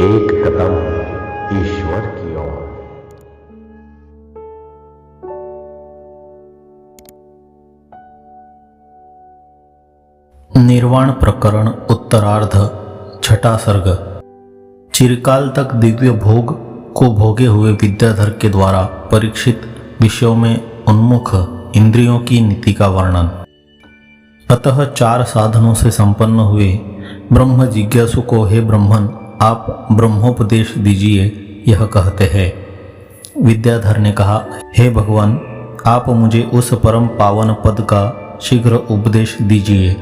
एक कदम ईश्वर की ओर। निर्वाण प्रकरण उत्तरार्ध छठा सर्ग। चिरकाल तक दिव्य भोग को भोगे हुए विद्याधर के द्वारा परीक्षित विषयों में उन्मुख इंद्रियों की नीति का वर्णन। अतः 4 साधनों से संपन्न हुए ब्रह्म जिज्ञासु को हे ब्रह्मन आप ब्रह्मोपदेश दीजिए, यह कहते हैं। विद्याधर ने कहा, हे भगवान आप मुझे उस परम पावन पद का शीघ्र उपदेश दीजिए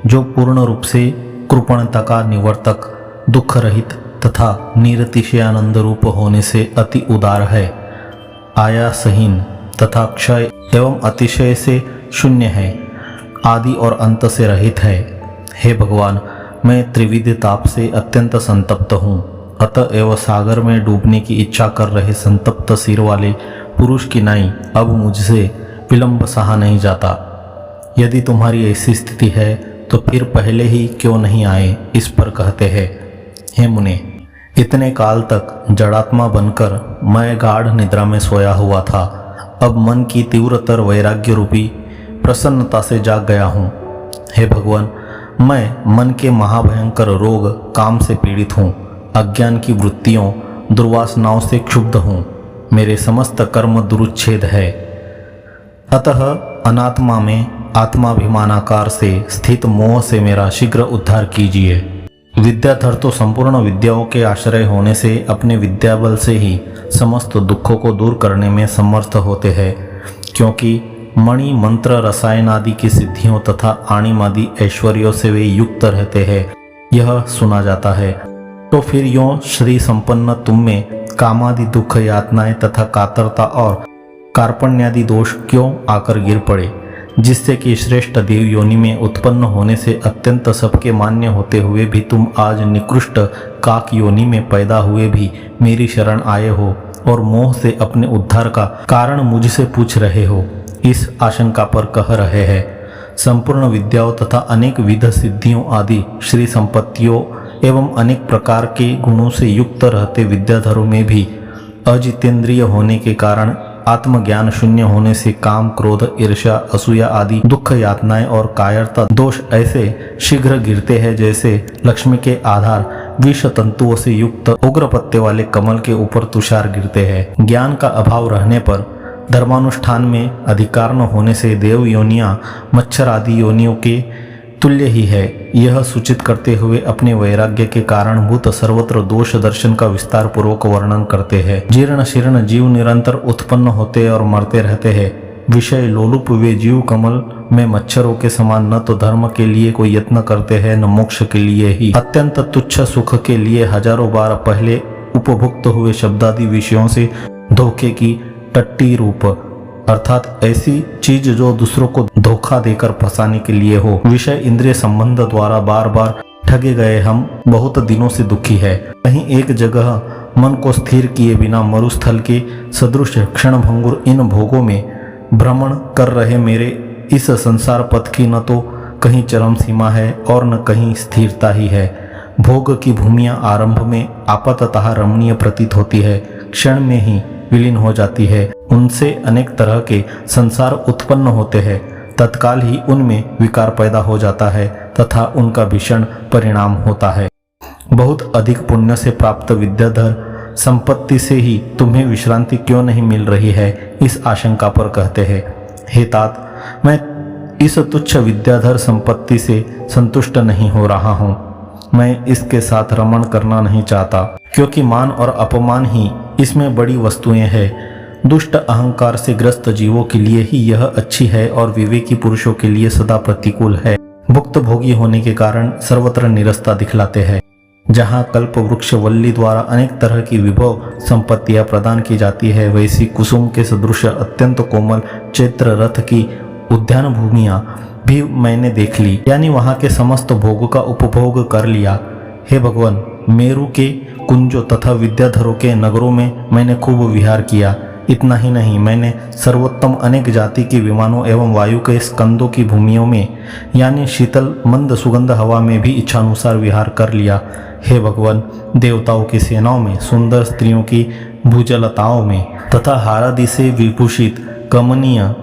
जो पूर्ण रूप से कृपणता का निवर्तक, दुख रहित तथा निरतिशयानंद रूप होने से अति उदार है, आयासहीन तथा क्षय एवं अतिशय से शून्य है, आदि और अंत से रहित है। हे भगवान मैं त्रिविध ताप से अत्यंत संतप्त हूँ, अतएव सागर में डूबने की इच्छा कर रहे संतप्त सिर वाले पुरुष की नाई अब मुझसे विलंब सहा नहीं जाता। यदि तुम्हारी ऐसी स्थिति है तो फिर पहले ही क्यों नहीं आए, इस पर कहते हैं। हे मुने, इतने काल तक जड़ात्मा बनकर मैं गाढ़ निद्रा में सोया हुआ था, अब मन की तीव्रतर वैराग्य रूपी प्रसन्नता से जाग गया हूँ। हे भगवान मैं मन के महाभयंकर रोग काम से पीड़ित हूँ, अज्ञान की वृत्तियों दुर्वासनाओं से क्षुब्ध हूँ, मेरे समस्त कर्म दुरुच्छेद है। अतः अनात्मा में आत्माभिमानाकार से स्थित मोह से मेरा शीघ्र उद्धार कीजिए। विद्याधर तो संपूर्ण विद्याओं के आश्रय होने से अपने विद्याबल से ही समस्त दुखों को दूर करने में समर्थ होते हैं, क्योंकि मणि मंत्र रसायन आदि की सिद्धियों तथा आणिमादि ऐश्वर्यों से वे युक्त रहते हैं, यह सुना जाता है। तो फिर यों श्री संपन्न तुम में कामादि दुख यातनाएं तथा कातरता और कार्पण्यादि दोष क्यों आकर गिर पड़े, जिससे कि श्रेष्ठ देव योनि में उत्पन्न होने से अत्यंत सबके मान्य होते हुए भी तुम आज निकृष्ट काक योनि में पैदा हुए भी मेरी शरण आए हो और मोह से अपने उद्धार का कारण मुझसे पूछ रहे हो, इस आशंका पर कह रहे हैं। संपूर्ण विद्याओं तथा अनेक विध सिद्धियों आदि श्री संपत्तियों एवं अनेक प्रकार के गुणों से युक्त रहते विद्याधरों में भी अजितेंद्रिय होने के कारण आत्मज्ञान शून्य होने से काम, क्रोध, ईर्ष्या, असूया आदि दुख यातनाएं और कायरता दोष ऐसे शीघ्र गिरते हैं जैसे लक्ष्मी के आधार विष तंतुओं से युक्त उग्र पत्ते वाले कमल के ऊपर तुषार गिरते हैं। ज्ञान का अभाव रहने पर धर्मानुष्ठान में अधिकार न होने से देव योनियां मच्छर आदि योनियों के तुल्य ही है, यह सूचित करते हुए अपने वैराग्य के कारणभूत सर्वत्र दोष दर्शन का विस्तार पूर्वक वर्णन करते हैं। जीर्ण शीर्ण जीव निरंतर उत्पन्न होते और मरते रहते हैं। विषय लोलुप वे जीव कमल में मच्छरों के समान न तो धर्म के लिए कोई यत्न करते हैं न मोक्ष के लिए ही अत्यंत तुच्छ सुख के लिए हजारों बार पहले उपभुक्त हुए शब्दादि विषयों से धोखे की टट्टी रूप अर्थात ऐसी चीज जो दूसरों को धोखा देकर फंसाने के लिए हो, विषय इंद्रिय संबंध द्वारा बार बार ठगे गए हम बहुत दिनों से दुखी है। कहीं एक जगह मन को स्थिर किए बिना मरुस्थल के सदृश क्षणभंगुर इन भोगों में भ्रमण कर रहे मेरे इस संसार पथ की न तो कहीं चरम सीमा है और न कहीं स्थिरता ही है। भोग की भूमियां आरंभ में आपाततः रमणीय प्रतीत होती है, क्षण में ही विलीन हो जाती है। उनसे अनेक तरह के संसार उत्पन्न होते हैं, तत्काल ही उनमें विकार पैदा हो जाता है तथा उनका भीषण परिणाम होता है। बहुत अधिक पुण्य से प्राप्त विद्याधर संपत्ति से ही तुम्हें विश्रांति क्यों नहीं मिल रही है, इस आशंका पर कहते हैं। हे तात, मैं इस तुच्छ विद्याधर संपत्ति से संतुष्ट नहीं हो रहा हूँ। मैं इसके साथ रमण करना नहीं चाहता, क्योंकि मान और अपमान ही इसमें बड़ी वस्तुएं हैं। दुष्ट अहंकार से ग्रस्त जीवों के लिए ही यह अच्छी है और विवेकी पुरुषों के लिए सदा प्रतिकूल है। भुक्त भोगी होने के कारण सर्वत्र निरस्ता दिखलाते हैं। जहाँ कल्प वृक्ष वल्ली द्वारा अनेक तरह की विभव संपत्तियां प्रदान की जाती है, वैसी कुसुम के सदृश अत्यंत कोमल चैत्र रथ की उद्यान भूमियां भी मैंने देख ली, यानी वहाँ के समस्त भोगों का उपभोग कर लिया। हे भगवान, मेरु के कुंजों तथा विद्याधरों के नगरों में मैंने खूब विहार किया। इतना ही नहीं, मैंने सर्वोत्तम अनेक जाति के विमानों एवं वायु के स्कंदों की भूमियों में यानी शीतल मंद सुगंध हवा में भी इच्छानुसार विहार कर लिया। हे भगवान, देवताओं की सेनाओं में, सुंदर स्त्रियों की भुजलताओं में तथा हारादि से विभूषित कमनीय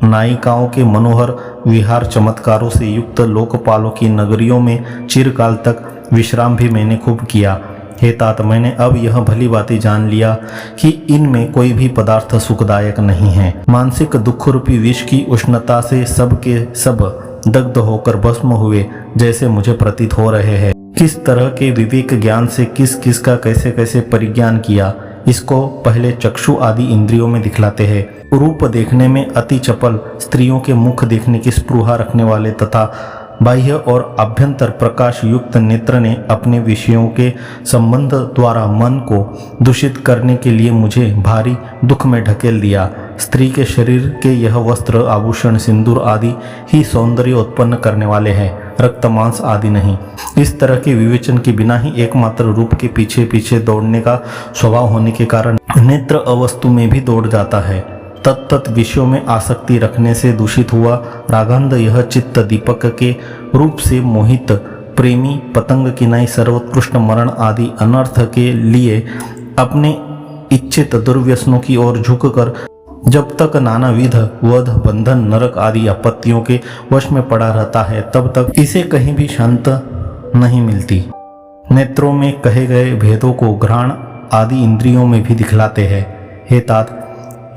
नायिकाओं के मनोहर विहार चमत्कारों से युक्त लोकपालों की नगरियों में चिरकाल तक विश्राम भी मैंने खूब किया। हे तात, मैंने अब यह भली बातें जान लिया कि इनमें कोई भी पदार्थ सुखदायक नहीं है। मानसिक दुख रूपी विष की उष्णता से सब के सब दग्ध होकर भस्म हुए जैसे मुझे प्रतीत हो रहे हैं। किस तरह के विवेक ज्ञान से किस किस का कैसे कैसे परिज्ञान किया, इसको पहले चक्षु आदि इंद्रियों में दिखलाते हैं। रूप देखने में अति चपल स्त्रियों के मुख देखने की स्पृहा रखने वाले तथा बाह्य और आभ्यंतर प्रकाश युक्त नेत्र ने अपने विषयों के संबंध द्वारा मन को दूषित करने के लिए मुझे भारी दुख में ढकेल दिया। स्त्री के शरीर के यह वस्त्र, आभूषण, सिंदूर आदि ही सौंदर्य उत्पन्न करने वाले हैं, रक्त मांस आदि नहीं। इस तरह के विवेचन के बिना ही एकमात्र रूप के पीछे पीछे दौड़ने का स्वभाव होने के कारण नेत्र अवस्तु में भी दौड़ जाता है। तत्त विषयों में आसक्ति रखने से दूषित हुआ रागांध यह चित्त दीपक के रूप से मोहित प्रेमी पतंग की नाई सर्वोत्कृष्ट मरण आदि अनर्थ के लिए अपने इच्छित दुर्व्यसनों की ओर झुककर जब तक नानाविध वध, बंधन, नरक आदि आपत्तियों के वश में पड़ा रहता है, तब तक इसे कहीं भी शांत नहीं मिलती। नेत्रों में कहे गए भेदों को घ्राण आदि इंद्रियों में भी दिखलाते हैं। हे तात,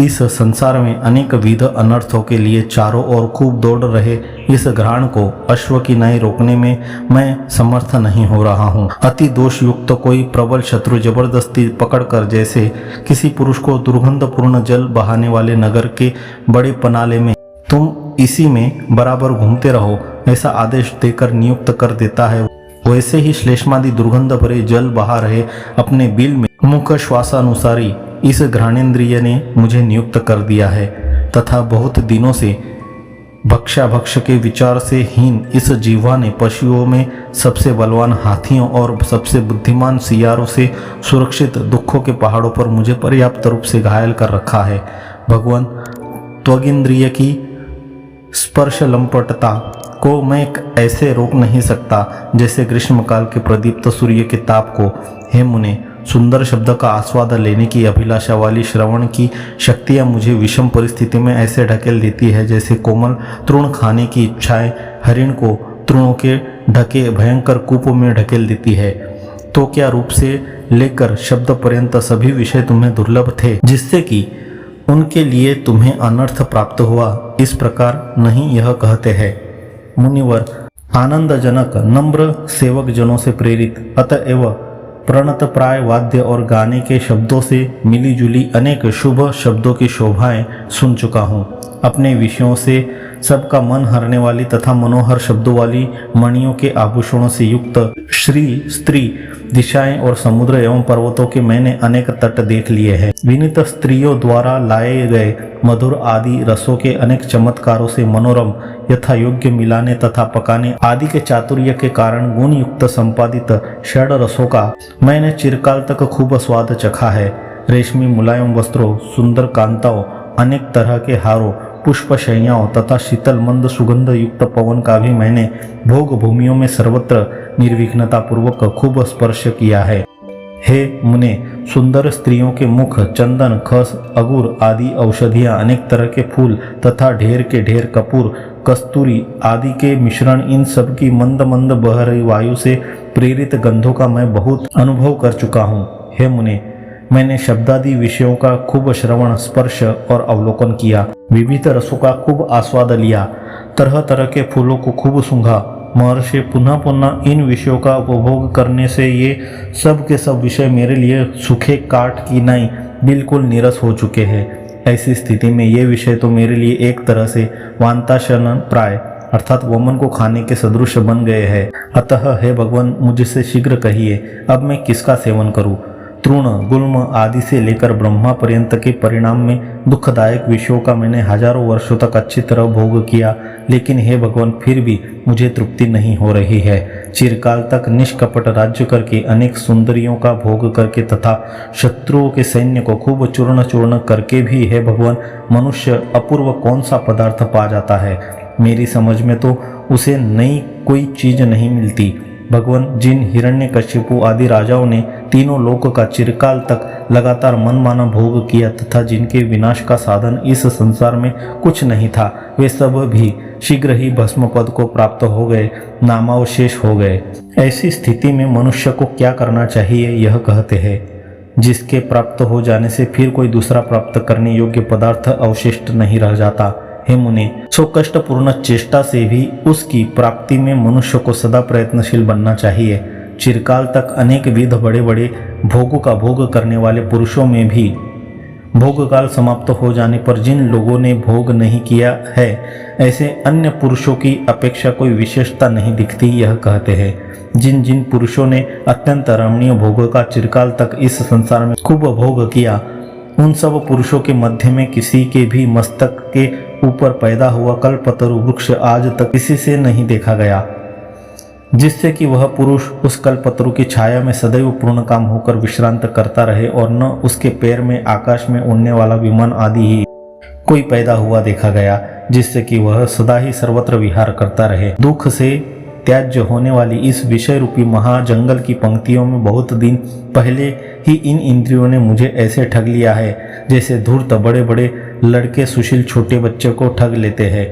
इस संसार में अनेक विध अनर्थों के लिए चारों ओर खूब दौड़ रहे इस घ्राण को अश्व की नाई रोकने में मैं समर्थ नहीं हो रहा हूँ। अति दोष युक्त कोई प्रबल शत्रु जबरदस्ती पकड़कर जैसे किसी पुरुष को दुर्गंधपूर्ण जल बहाने वाले नगर के बड़े पनाले में तुम इसी में बराबर घूमते रहो ऐसा आदेश देकर नियुक्त कर देता है, वैसे ही श्लेष्मादि दुर्गंध भरे जल बहा रहे अपने बिल में मुख श्वासानुसारी इस घ्राणेन्द्रिय ने मुझे नियुक्त कर दिया है तथा बहुत दिनों से भक्ष्याभक्ष के विचार से हीन इस जीवा ने पशुओं में सबसे बलवान हाथियों और सबसे बुद्धिमान सियारों से सुरक्षित दुखों के पहाड़ों पर मुझे पर्याप्त रूप से घायल कर रखा है। भगवान, त्वगिंद्रिय की स्पर्श लंपटता को मैं ऐसे रोक नहीं सकता जैसे ग्रीष्मकाल के प्रदीप्त सूर्य के ताप को। हे मुने, सुंदर शब्द का आस्वाद लेने की अभिलाषा वाली श्रवण की शक्तियाँ मुझे विषम परिस्थिति में ऐसे ढकेल देती है जैसे कोमल तृण खाने की इच्छाएं हरिण को तृणों के ढके भयंकर कूप में ढकेल देती है। तो क्या रूप से लेकर शब्द पर्यंत सभी विषय तुम्हें दुर्लभ थे जिससे कि उनके लिए तुम्हें अनर्थ प्राप्त हुआ, इस प्रकार नहीं यह कहते हैं। मुनिवर, आनंदजनक नम्र सेवक जनों से प्रेरित अतएव प्रणत प्राय वाद्य और गाने के शब्दों से मिली जुली अनेक शुभ शब्दों की शोभाएं सुन चुका हूँ। अपने विषयों से सबका मन हरने वाली तथा मनोहर शब्दों वाली मणियों के आभूषणों से युक्त श्री स्त्री दिशाएं और समुद्र एवं पर्वतों के मैंने अनेक तट देख लिए हैं। विनीत स्त्रियों द्वारा लाए गए मधुर आदि रसों के अनेक चमत्कारों से मनोरम यथा योग्य मिलाने तथा पकाने आदि के चातुर्य के कारण गुण युक्त संपादित षड रसों का मैंने चिरकाल तक खूब स्वाद चखा है। रेशमी मुलायम वस्त्रों, सुंदर कांताओं, अनेक तरह के हारों, पुष्प शैयाओं तथा शीतल मंद सुगंध युक्त पवन का भी मैंने भोग भूमियों में सर्वत्र निर्विघ्नता पूर्वक खूब स्पर्श किया है। हे मुने, सुंदर स्त्रियों के मुख, चंदन, खस, अगुर आदि औषधियाँ, अनेक तरह के फूल तथा ढेर के ढेर कपूर, कस्तूरी आदि के मिश्रण, इन सब की मंद मंद बह रही वायु से प्रेरित गंधों का मैं बहुत अनुभव कर चुका हूँ। हे मुने, मैंने शब्दादि विषयों का खूब श्रवण, स्पर्श और अवलोकन किया, विविध रसों का खूब आस्वाद लिया, तरह तरह के फूलों को खूब सूंघा। महर्षि, पुनः पुनः इन विषयों का उपभोग करने से ये सब के सब विषय मेरे लिए सूखे काठ की नाई बिल्कुल नीरस हो चुके हैं। ऐसी स्थिति में ये विषय तो मेरे लिए एक तरह से वांताशन प्राय अर्थात वमन को खाने के सदृश बन गए हैं। अतः हे भगवान, मुझसे शीघ्र कहिए, अब मैं किसका सेवन करूं? तृण गुल्म आदि से लेकर ब्रह्मा पर्यंत के परिणाम में दुखदायक विषयों का मैंने हजारों वर्षों तक अच्छी तरह भोग किया, लेकिन हे भगवान फिर भी मुझे तृप्ति नहीं हो रही है। चिरकाल तक निष्कपट राज्य करके अनेक सुंदरियों का भोग करके तथा शत्रुओं के सैन्य को खूब चूर्ण चूर्ण करके भी हे भगवान मनुष्य अपूर्व कौन सा पदार्थ पा जाता है। मेरी समझ में तो उसे नई कोई चीज नहीं मिलती। भगवान, जिन हिरण्यकशिपु आदि राजाओं ने तीनों लोक का चिरकाल तक लगातार मनमाना भोग किया तथा जिनके विनाश का साधन इस संसार में कुछ नहीं था, वे सब भी शीघ्र ही भस्म पद को प्राप्त हो गए, नामावशेष हो गए। ऐसी स्थिति में मनुष्य को क्या करना चाहिए यह कहते हैं, जिसके प्राप्त हो जाने से फिर कोई दूसरा प्राप्त करने योग्य पदार्थ अवशिष्ट नहीं रह जाता। हे मुनि, सो कष्टपूर्ण चेष्टा से भी उसकी प्राप्ति में मनुष्य को सदा प्रयत्नशील बनना चाहिए। चिरकाल तक अनेक विध बड़े बड़े भोगों का भोग करने वाले पुरुषों में भी भोग काल समाप्त हो जाने पर जिन लोगों ने भोग नहीं किया है, ऐसे अन्य पुरुषों की अपेक्षा कोई विशेषता नहीं दिखती। यह कहते हैं, जिन जिन पुरुषों ने अत्यंत रमणीय भोग का चिरकाल तक इस संसार में खूब भोग किया, उन सब पुरुषों के मध्य में किसी के भी मस्तक के ऊपर पैदा हुआ कल्पतरु वृक्ष आज तक किसी से नहीं देखा गया, जिससे कि वह पुरुष उस कल्पतरु की छाया में सदैव पूर्ण काम होकर विश्रांत करता रहे, और न उसके पैर में आकाश में उड़ने वाला विमान आदि ही कोई पैदा हुआ देखा गया, जिससे कि वह सदा ही सर्वत्र विहार करता रहे। दुख से त्याज्य होने वाली इस विषय रूपी महाजंगल की पंक्तियों में बहुत दिन पहले ही इन इंद्रियों ने मुझे ऐसे ठग लिया है, जैसे धूर्त बड़े बड़े लड़के सुशील छोटे बच्चे को ठग लेते हैं।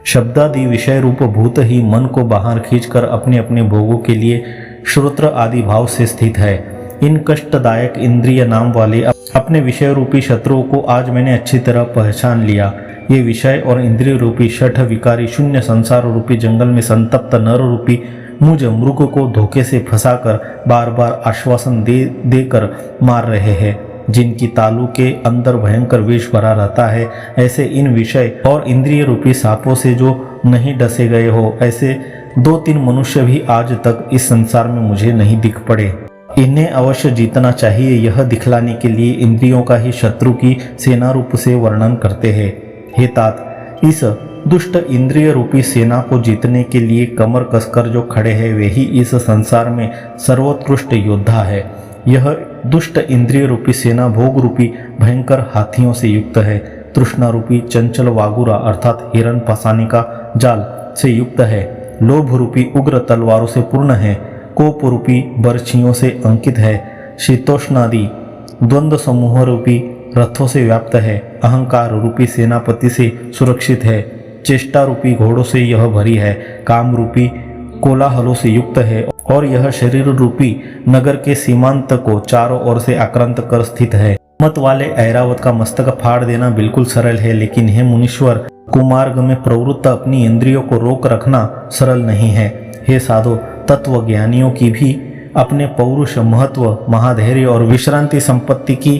शब्दादि विषय रूप भूत ही मन को बाहर खींचकर अपने अपने भोगों के लिए श्रोत्र आदि भाव से स्थित है। इन कष्टदायक इंद्रिय नाम वाले अपने विषय रूपी शत्रुओं को आज मैंने अच्छी तरह पहचान लिया। ये विषय और इंद्रिय रूपी शठ विकारी शून्य संसार रूपी जंगल में संतप्त नर रूपी मुझ मृग को धोखे से फंसाकर बार बार आश्वासन दे देकर मार रहे हैं। जिनकी तालू के अंदर भयंकर विष भरा रहता है, ऐसे इन विषय और इंद्रिय रूपी सांपों से जो नहीं डसे गए हो, ऐसे 2-3 मनुष्य भी आज तक इस संसार में मुझे नहीं दिख पड़े। इन्हें अवश्य जीतना चाहिए, यह दिखलाने के लिए इंद्रियों का ही शत्रु की सेना रूप से वर्णन करते हैं। हे तात, इस दुष्ट इंद्रिय रूपी सेना को जीतने के लिए कमर कसकर जो खड़े हैं, वे ही इस संसार में सर्वोत्कृष्ट योद्धा है। यह दुष्ट इंद्रिय रूपी सेना भोग रूपी भयंकर हाथियों से युक्त है, तृष्णा रूपी चंचल वागुरा अर्थात हिरण फंसाने का जाल से युक्त है, लोभ रूपी उग्र तलवारों से पूर्ण है, कोप रूपी बर्छियों से अंकित है, शीतोष्णादि द्वंद्व समूह रूपी रथों से व्याप्त है, अहंकार रूपी सेनापति से सुरक्षित है, चेष्टा रूपी घोड़ों से यह भरी है, काम रूपी कोलाहलों से युक्त है, और यह शरीर रूपी नगर के सीमांत को चारों ओर से आक्रांत कर स्थित है। मत वाले ऐरावत का मस्तक फाड़ देना बिल्कुल सरल है, लेकिन हे मुनीश्वर, कुमार्ग में प्रवृत्त अपनी इंद्रियों को रोक रखना सरल नहीं है। हे साधो, तत्व ज्ञानियों की भी अपने पौरुष महत्व महाधैर्य और विश्रांति संपत्ति की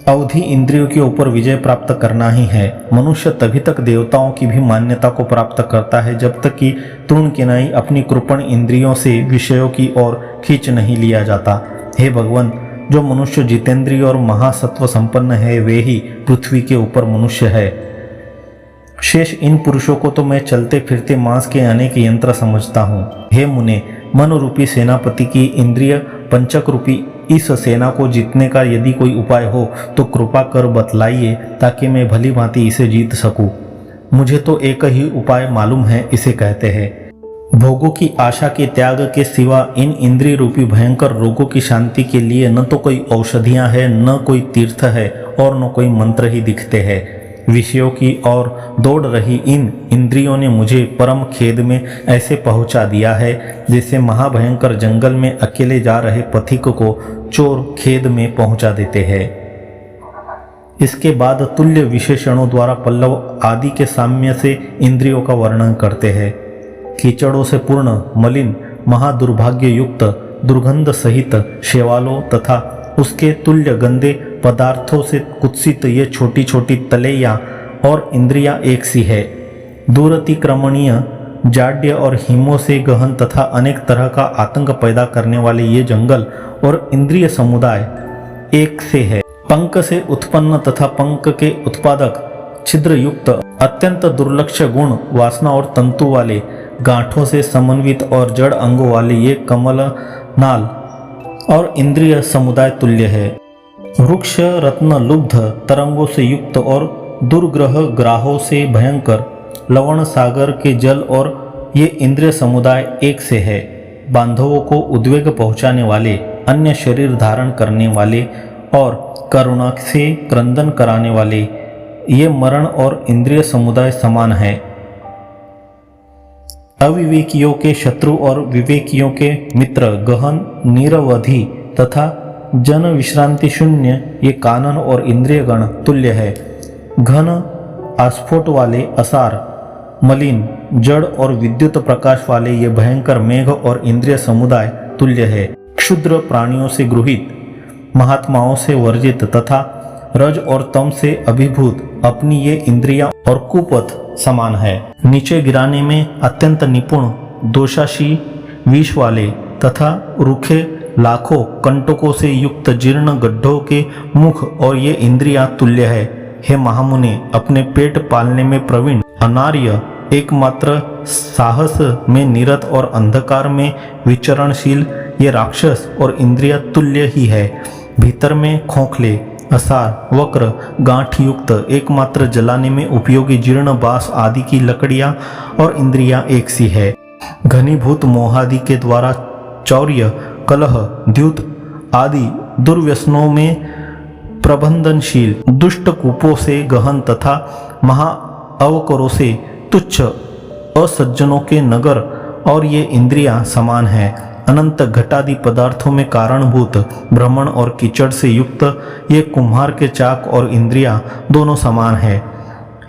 अवधि इंद्रियों के ऊपर विजय प्राप्त करना ही है। मनुष्य तभी तक देवताओं की भी मान्यता को प्राप्त करता है जब तक कि तृणकिनाई अपनी कृपण इंद्रियों से विषयों की ओर खींच नहीं लिया जाता। हे भगवान, जो मनुष्य जितेंद्रिय और महासत्व संपन्न है, वे ही पृथ्वी के ऊपर मनुष्य है। शेष इन पुरुषों को तो मैं चलते फिरते मांस के अनेक यंत्र समझता हूँ। हे मुने, मन रूपी सेनापति की इंद्रिय पंचक रूपी इस सेना को जीतने का यदि कोई उपाय हो तो कृपा कर बतलाइए, ताकि मैं भली भांति इसे जीत सकूं। मुझे तो एक ही उपाय मालूम है, इसे कहते हैं भोगों की आशा के त्याग के सिवा इन इंद्रिय रूपी भयंकर रोगों की शांति के लिए न तो कोई औषधियां हैं, न कोई तीर्थ है, और न कोई मंत्र ही दिखते हैं। विषयों की ओर दौड़ रही इन इंद्रियों ने मुझे परम खेद में ऐसे पहुंचा दिया है, जैसे महाभयंकर जंगल में अकेले जा रहे पथिक को चोर खेद में पहुंचा देते हैं। इसके बाद तुल्य विशेषणों द्वारा पल्लव आदि के साम्य से इंद्रियों का वर्णन करते हैं। कीचड़ों से पूर्ण, मलिन, महादुर्भाग्य युक्त, दुर्गंध सहित शेवालों तथा उसके तुल्य गंदे पदार्थों से कुत्सित ये छोटी छोटी तलैया और इंद्रियां एक सी है। दूरतिक्रमणीय जाड्य और हिमों से गहन तथा अनेक तरह का आतंक पैदा करने वाले ये जंगल और इंद्रिय समुदाय एक से है। पंख से उत्पन्न तथा पंख के उत्पादक छिद्र युक्त अत्यंत दुर्लक्ष गुण वासना और तंतु वाले गांठों से समन्वित और जड़ अंगों वाले ये कमल नाल और इंद्रिय समुदाय तुल्य है। वृक्ष रत्न लुब्ध तरंगों से युक्त और दुर्ग्रह ग्राहों से भयंकर लवण सागर के जल और ये इंद्रिय समुदाय एक से है। बांधवों को उद्वेग पहुंचाने वाले, अन्य शरीर धारण करने वाले और करुणा से क्रंदन कराने वाले ये मरण और इंद्रिय समुदाय समान है। अविवेकियों के शत्रु और विवेकियों के मित्र, गहन निरवधि तथा जन विश्रांति शून्य ये कानन और इंद्रिय गण तुल्य है। घन आस्फोट वाले असार, मलिन, जड़ और विद्युत प्रकाश वाले ये भयंकर मेघ और इंद्रिय समुदाय तुल्य है। क्षुद्र प्राणियों से गृहीत, महात्माओं से वर्जित तथा रज और तम से अभिभूत अपनी ये इंद्रियां और कुपथ समान है। नीचे गिराने में अत्यंत निपुण, दोषाशी विष वाले तथा रूखे लाखों कंटकों से युक्त जीर्ण गड्ढों के मुख और ये इंद्रियां तुल्य है। हे महामुने, अपने पेट पालने में प्रवीण, अनार्य, एकमात्र साहस में निरत और अंधकार में विचरणशील ये राक्षस और इंद्रिया तुल्य ही है। भीतर में खोखले, असार, वक्र, गांठ युक्त, एकमात्र जलाने में उपयोगी जीर्ण बांस आदि की लकड़ियां और इंद्रियां एक सी है। घनीभूत मोहादि के द्वारा चौर्य, कलह, द्युत आदि दुर्व्यसनों में प्रबंधनशील, दुष्ट कूपों से गहन तथा महा अवकरों से तुच्छ असज्जनों के नगर और ये इंद्रियां समान हैं। अनंत घटादि पदार्थों में कारणभूत भ्रमण और कीचड़ से युक्त ये कुम्हार के चाक और इंद्रियां दोनों समान है।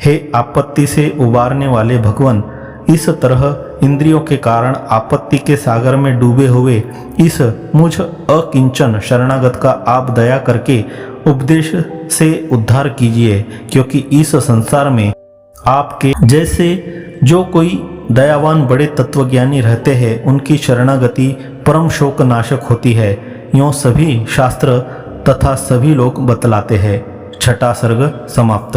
हे आपत्ति से उबारने वाले भगवान, इस तरह इंद्रियों के कारण आपत्ति के सागर में डूबे हुए इस मुझ अकिंचन शरणागत का आप दया करके उपदेश से उद्धार कीजिए, क्योंकि इस संसार में आपके जैसे जो कोई दयावान बड़े तत्वज्ञानी रहते हैं, उनकी शरणागति परम शोक नाशक होती है। यों सभी शास्त्र तथा सभी लोग बतलाते हैं। छठा सर्ग समाप्त।